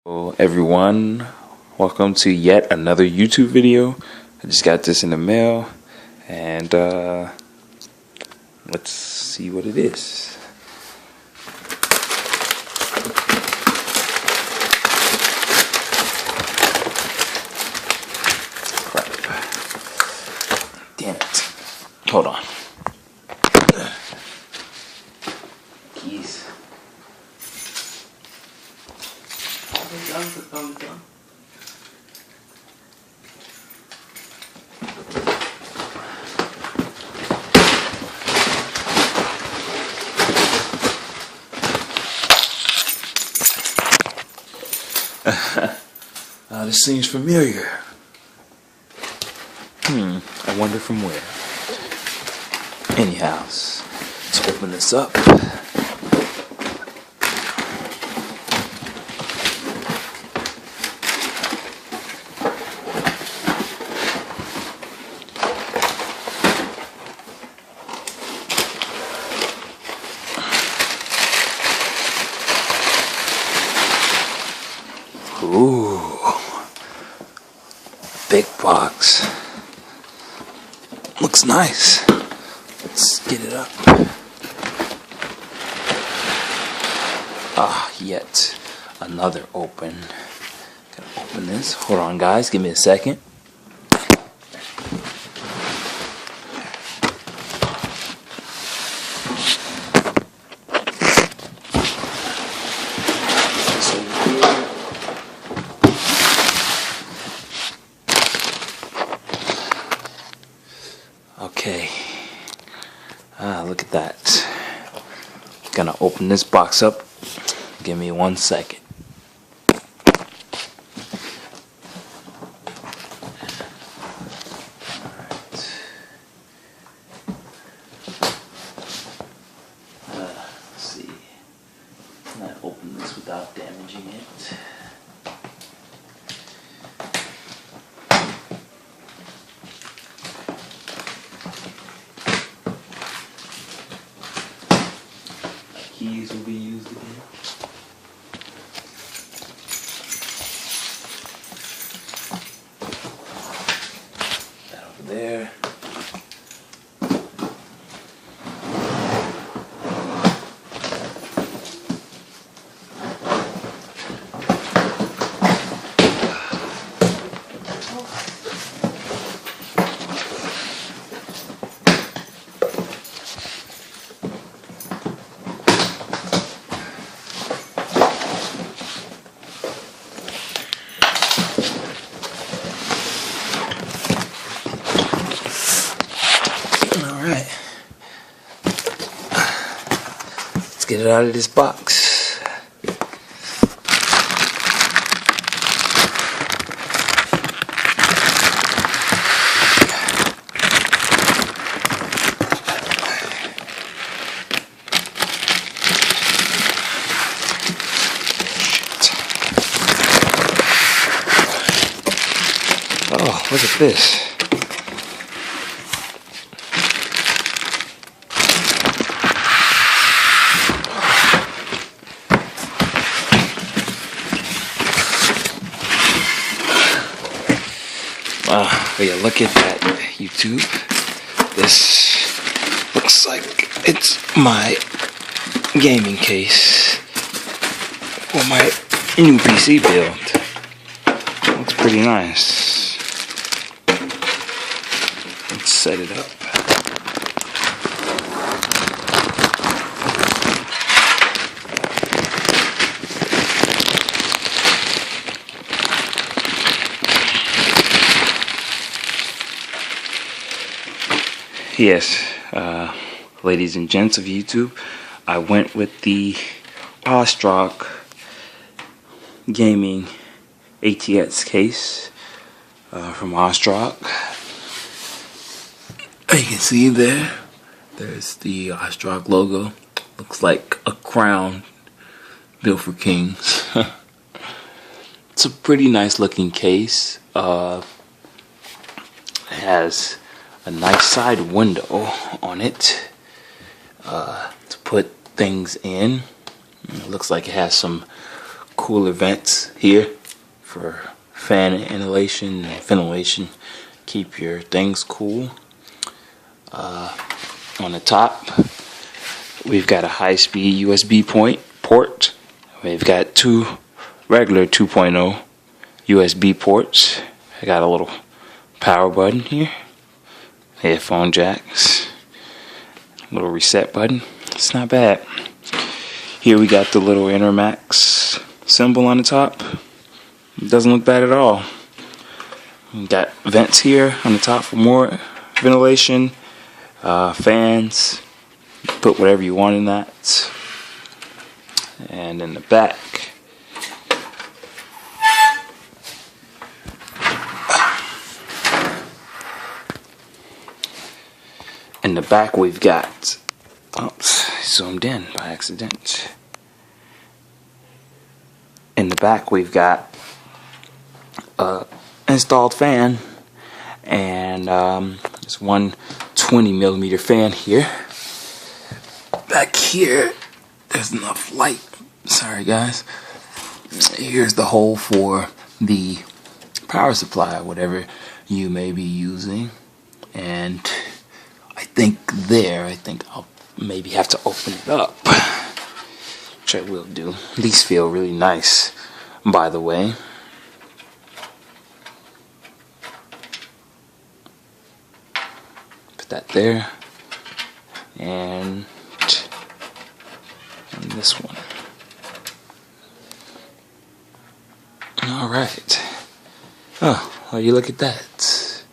Hello everyone, welcome to yet another YouTube video. I just got this in the mail and let's see what it is. Crap. Damn it. Hold on. Keys. This seems familiar. I wonder from where. Anyhow, let's open this up. Ooh, big box. Looks nice. Let's get it up. Yet another open. Gotta open this. Hold on, guys. Give me a second. Okay, look at that. Gonna open this box up. Give me 1 second. Let's see. Can I open this without damaging it? Keys will be used again. That over there. Let's get it out of this box. Oh, look at this. But yeah, look at that, YouTube. This looks like it's my gaming case for my new PC build. Looks pretty nice. Let's set it up. Yes, ladies and gents of YouTube, I went with the Ostrock Gaming ATX case from Ostrock. You can see there's the Ostrock logo. Looks like a crown built for kings. It's a pretty nice looking case. It has a nice side window on it to put things in. It looks like it has some cooler vents here for fan inhalation and ventilation. Keep your things cool. On the top, we've got a high-speed USB port. We've got two regular 2.0 USB ports. I got a little power button here, headphone jacks, little reset button. It's not bad. Here we got the little Intermax symbol on the top. It doesn't look bad at all. We got vents here on the top for more ventilation, fans. Put whatever you want in that. And in the back, we've got, oops, zoomed in by accident. In the back we've got installed fan, and there's one 20mm fan here. Back here there's enough light. Sorry guys. Here's the hole for the power supply, whatever you may be using. And I think I'll maybe have to open it up, which I will do. These feel really nice, by the way. Put that there, and this one. Alright. Oh, well, you look at that.